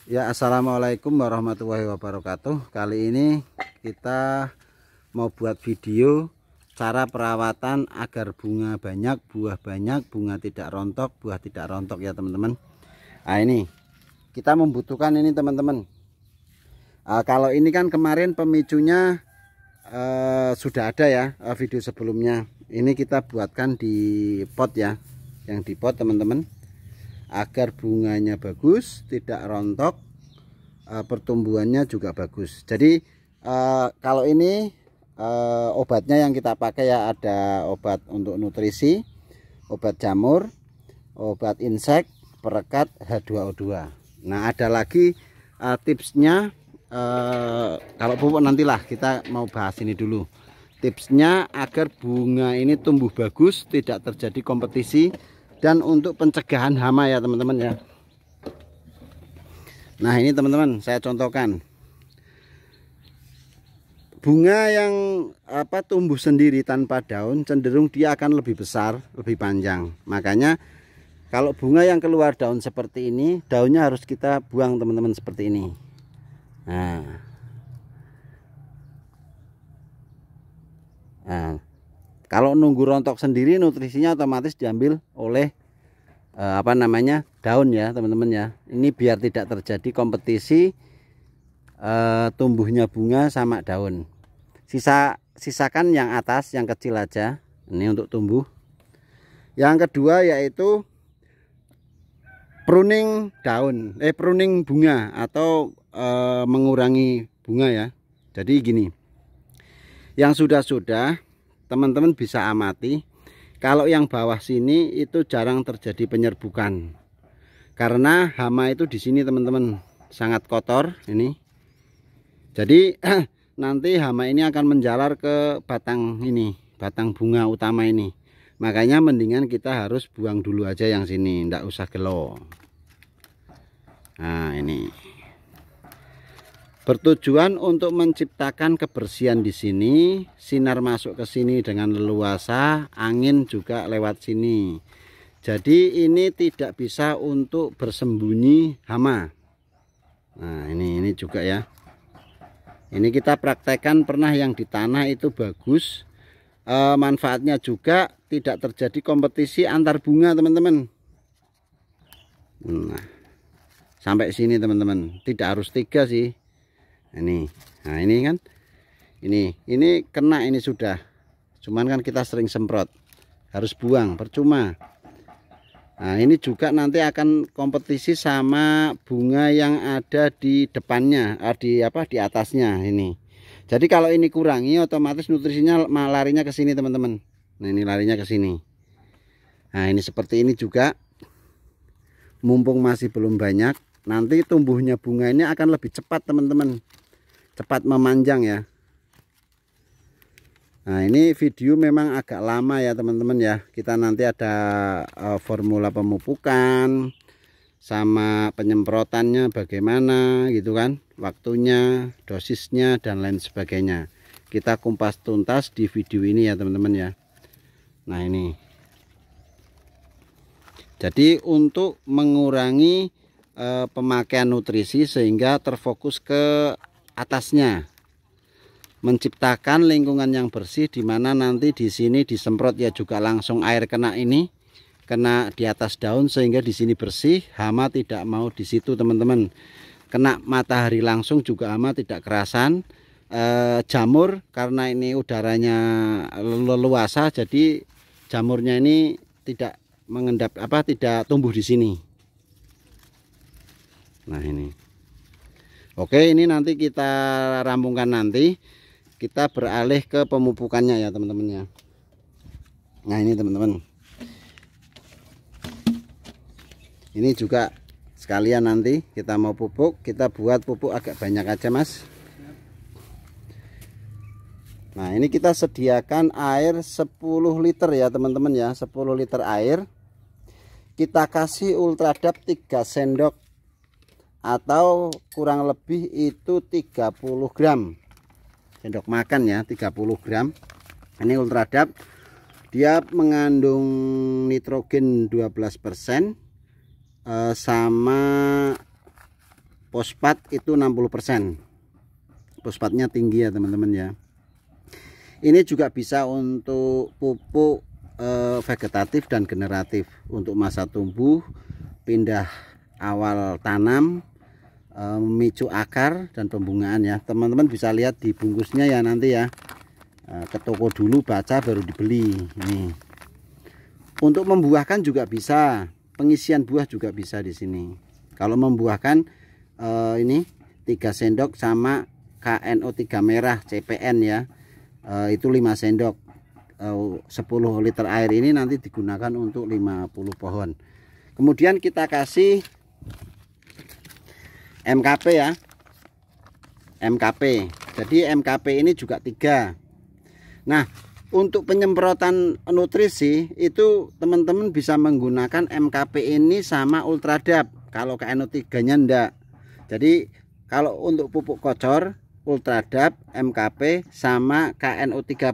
Ya, assalamualaikum warahmatullahi wabarakatuh. Kali ini kita mau buat video cara perawatan agar bunga banyak, buah banyak, bunga tidak rontok, buah tidak rontok ya teman-teman. Nah, ini kita membutuhkan ini teman-teman. Kalau ini kan kemarin pemicunya sudah ada ya, video sebelumnya. Ini kita buatkan di pot ya, yang di pot teman-teman, agar bunganya bagus, tidak rontok, pertumbuhannya juga bagus. Jadi kalau ini obatnya yang kita pakai ya, ada obat untuk nutrisi, obat jamur, obat insek, perekat, H2O2. Nah, ada lagi tipsnya. Kalau pupuk nantilah, kita mau bahas ini dulu tipsnya agar bunga ini tumbuh bagus, tidak terjadi kompetisi, dan untuk pencegahan hama ya teman-teman ya. Nah, ini teman-teman saya contohkan bunga yang tumbuh sendiri tanpa daun, cenderung dia akan lebih besar, lebih panjang. Makanya kalau bunga yang keluar daun seperti ini, daunnya harus kita buang teman-teman, seperti ini. Nah, kalau nunggu rontok sendiri, nutrisinya otomatis diambil oleh daun ya teman-teman ya. Ini biar tidak terjadi kompetisi tumbuhnya bunga sama daun. Sisakan yang atas, yang kecil aja, ini untuk tumbuh. Yang kedua yaitu pruning daun, pruning bunga atau mengurangi bunga ya. Jadi gini, yang sudah teman-teman bisa amati, kalau yang bawah sini itu jarang terjadi penyerbukan, karena hama itu di sini teman-teman sangat kotor ini. Jadi nanti hama ini akan menjalar ke batang ini, batang bunga utama ini. Makanya mendingan kita harus buang dulu aja yang sini, ndak usah gelo. Nah, ini bertujuan untuk menciptakan kebersihan di sini, sinar masuk ke sini dengan leluasa, angin juga lewat sini. Jadi ini tidak bisa untuk bersembunyi hama. Nah, ini juga ya. Ini kita praktekkan, pernah yang di tanah itu bagus. Manfaatnya juga tidak terjadi kompetisi antar bunga teman-teman. Nah, sampai sini teman-teman, tidak harus 3 sih. Nah ini kan, ini kena, ini sudah, cuman kan kita sering semprot, harus buang percuma. Nah, ini juga nanti akan kompetisi sama bunga yang ada di depannya, di atasnya ini. Jadi kalau ini kurangi, otomatis nutrisinya larinya ke sini teman-teman. Nah, ini larinya ke sini. Nah, ini seperti ini juga, mumpung masih belum banyak, nanti tumbuhnya bunga ini akan lebih cepat teman-teman, cepat memanjang ya. Nah, ini video memang agak lama ya teman-teman ya. Kita nanti ada formula pemupukan sama penyemprotannya bagaimana gitu kan, waktunya, dosisnya, dan lain sebagainya. Kita kumpas tuntas di video ini ya teman-teman ya. Nah, ini jadi untuk mengurangi pemakaian nutrisi sehingga terfokus ke atasnya, menciptakan lingkungan yang bersih, di mana nanti di sini disemprot ya juga langsung air kena ini, kena di atas daun, sehingga di sini bersih, hama tidak mau di situ teman-teman. Kena matahari langsung juga hama tidak kerasan. Jamur karena ini udaranya leluasa, jadi jamurnya ini tidak mengendap, tidak tumbuh di sini. Nah, ini oke, ini nanti kita rampungkan, nanti kita beralih ke pemupukannya ya teman-teman ya. Nah, ini teman-teman, ini juga sekalian nanti kita mau pupuk, kita buat pupuk agak banyak aja mas. Nah, ini kita sediakan air 10 liter ya teman-teman ya, 10 liter air. Kita kasih Ultradap 3 sendok atau kurang lebih itu 30 gram sendok makan ya, 30 gram. Ini Ultradap, dia mengandung nitrogen 12%, sama fosfat itu 60%. Fosfatnya tinggi ya teman-teman ya. Ini juga bisa untuk pupuk vegetatif dan generatif, untuk masa tumbuh, pindah awal tanam, memicu akar dan pembungaan ya. Teman-teman bisa lihat di bungkusnya ya nanti ya. Ke toko dulu baca baru dibeli. Ini untuk membuahkan juga bisa, pengisian buah juga bisa di sini. Kalau membuahkan ini 3 sendok sama KNO3 merah CPN ya, itu 5 sendok. 10 liter air ini nanti digunakan untuk 50 pohon. Kemudian kita kasih MKP ya, MKP. Jadi MKP ini juga 3. Nah, untuk penyemprotan nutrisi itu teman-teman bisa menggunakan MKP ini sama Ultradap. Kalau KNO3 nya enggak. Jadi kalau untuk pupuk kocor, Ultradap, MKP sama KNO3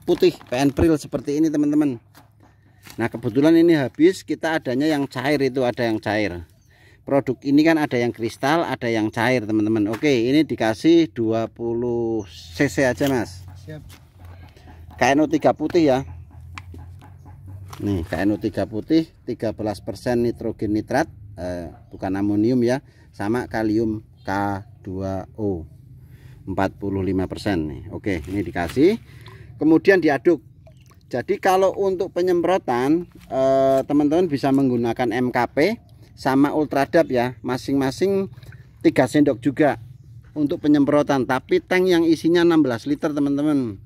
putih PN-Pril seperti ini teman-teman. Nah kebetulan ini habis, kita adanya yang cair, itu ada yang cair. Produk ini kan ada yang kristal, ada yang cair teman-teman. Oke, ini dikasih 20 cc aja mas. Siap. KNO3 putih ya. Nih KNO3 putih 13% nitrogen nitrat, bukan amonium ya, sama kalium K2O 45% nih. Oke, ini dikasih, kemudian diaduk. Jadi kalau untuk penyemprotan teman-teman bisa menggunakan MKP sama Ultradap ya, masing-masing 3 sendok juga untuk penyemprotan, tapi tank yang isinya 16 liter teman-teman.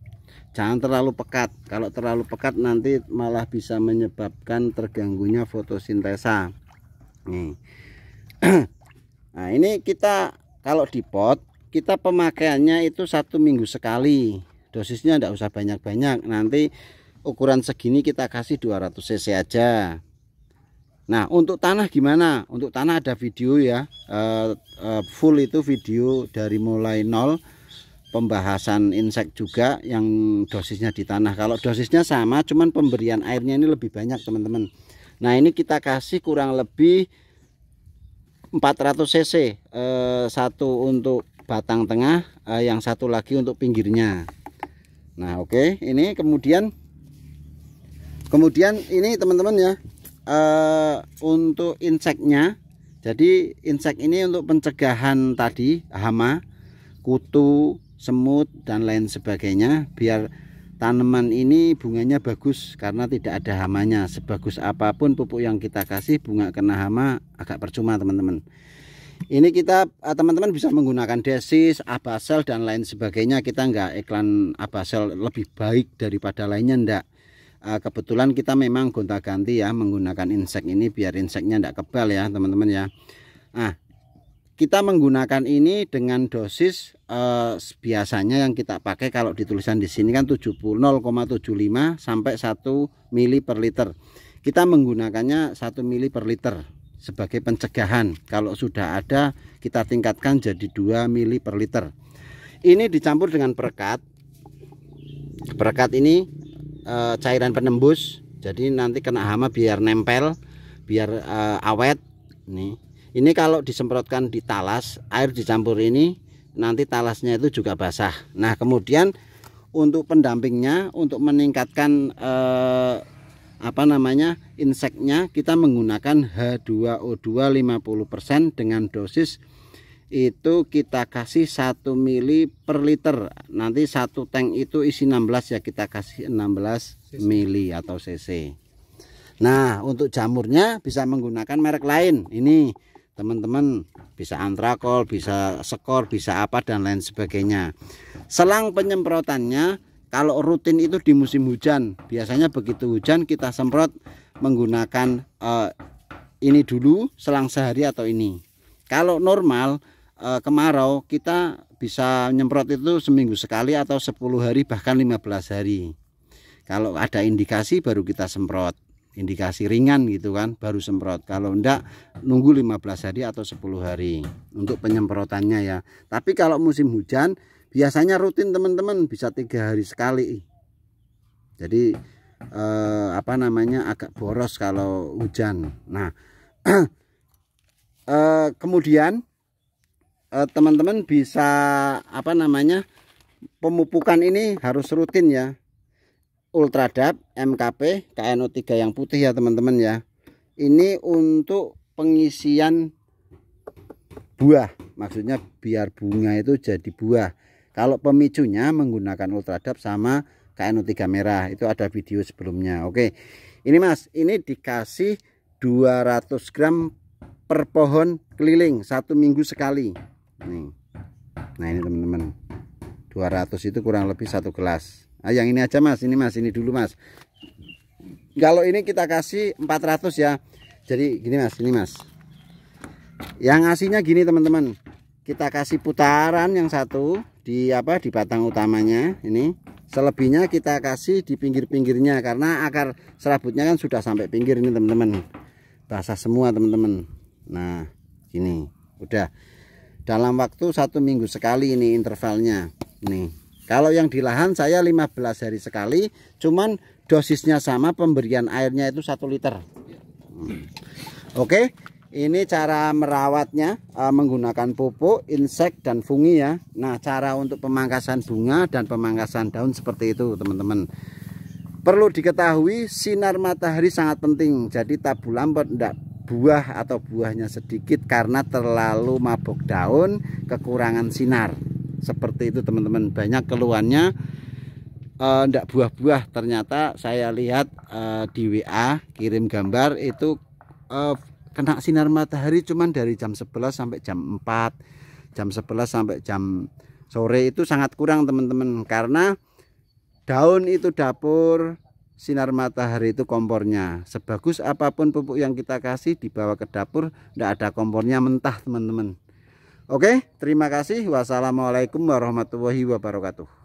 Jangan terlalu pekat. Kalau terlalu pekat nanti malah bisa menyebabkan terganggunya fotosintesa. Nih. Nah ini kita kalau di pot, kita pemakaiannya itu 1 minggu sekali. Dosisnya tidak usah banyak-banyak. Nanti ukuran segini kita kasih 200 cc aja. Nah untuk tanah gimana? Untuk tanah ada video ya, full itu video dari mulai nol, pembahasan insek juga yang dosisnya di tanah. Kalau dosisnya sama, cuman pemberian airnya ini lebih banyak teman-teman. Nah ini kita kasih kurang lebih 400 cc, satu untuk batang tengah, yang satu lagi untuk pinggirnya. Nah oke, ini kemudian ini teman-teman ya, untuk inseknya. Jadi insek ini untuk pencegahan tadi, hama, kutu, semut dan lain sebagainya, biar tanaman ini bunganya bagus karena tidak ada hamanya. Sebagus apapun pupuk yang kita kasih, bunga kena hama agak percuma teman-teman. Ini kita teman-teman bisa menggunakan Desis, Abasel dan lain sebagainya. Kita enggak iklan Abasel lebih baik daripada lainnya, enggak. Kebetulan kita memang gonta-ganti ya menggunakan insek ini biar inseknya enggak kebal ya teman-teman ya. Nah kita menggunakan ini dengan dosis biasanya yang kita pakai kalau ditulisan di sini kan 0,75 sampai 1 mili per liter. Kita menggunakannya 1 mili per liter sebagai pencegahan. Kalau sudah ada kita tingkatkan jadi 2 mili per liter. Ini dicampur dengan perekat. Perekat ini cairan penembus. Jadi nanti kena hama biar nempel, biar awet. Ini kalau disemprotkan di talas, air dicampur ini, nanti talasnya itu juga basah. Nah kemudian untuk pendampingnya, untuk meningkatkan inseknya, kita menggunakan H2O2 50% dengan dosis itu kita kasih 1 mili per liter. Nanti satu tank itu isi 16 ya, kita kasih 16 mili atau cc. Nah untuk jamurnya bisa menggunakan merek lain. Ini teman-teman bisa Antrakol, bisa Skor, bisa apa dan lain sebagainya. Selang penyemprotannya kalau rutin itu di musim hujan, biasanya begitu hujan kita semprot menggunakan ini dulu selang sehari atau ini. Kalau normal kemarau kita bisa nyemprot itu seminggu sekali atau 10 hari bahkan 15 hari. Kalau ada indikasi baru kita semprot, indikasi ringan gitu kan baru semprot. Kalau enggak nunggu 15 hari atau 10 hari untuk penyemprotannya ya. Tapi kalau musim hujan biasanya rutin teman-teman, bisa 3 hari sekali. Jadi agak boros kalau hujan. Nah kemudian teman-teman bisa apa namanya, pemupukan ini harus rutin ya. Ultradap, MKP, KNO3 yang putih ya teman-teman ya. Ini untuk pengisian buah, maksudnya biar bunga itu jadi buah. Kalau pemicunya menggunakan Ultradap sama KNO3 merah, itu ada video sebelumnya. Oke, ini Mas, ini dikasih 200 gram per pohon keliling 1 minggu sekali nih. Nah ini teman-teman, 200 itu kurang lebih 1 gelas. Nah, yang ini aja Mas, ini Mas, ini dulu Mas. Kalau ini kita kasih 400 ya. Jadi gini Mas, ini Mas. Yang ngasihnya gini teman-teman. Kita kasih putaran yang satu di apa, di batang utamanya ini. Selebihnya kita kasih di pinggir-pinggirnya karena akar serabutnya kan sudah sampai pinggir ini teman-teman. Basah semua teman-teman. Nah, gini. Udah. Dalam waktu 1 minggu sekali ini intervalnya. Nih. Kalau yang di lahan saya 15 hari sekali, cuman dosisnya sama, pemberian airnya itu 1 liter. Oke, ini cara merawatnya menggunakan pupuk, insek dan fungi ya. Nah, cara untuk pemangkasan bunga dan pemangkasan daun seperti itu teman-teman. Perlu diketahui sinar matahari sangat penting. Jadi tabu lambat enggak buah atau buahnya sedikit karena terlalu mabuk daun, kekurangan sinar. Seperti itu teman-teman, banyak keluhannya ndak buah-buah. Ternyata saya lihat di WA kirim gambar itu kena sinar matahari cuman dari jam 11 sampai jam 4, jam 11 sampai jam sore itu sangat kurang teman-teman, karena daun itu dapur, sinar matahari itu kompornya. Sebagus apapun pupuk yang kita kasih dibawa ke dapur ndak ada kompornya, mentah teman-teman. Oke, terima kasih. Wassalamualaikum warahmatullahi wabarakatuh.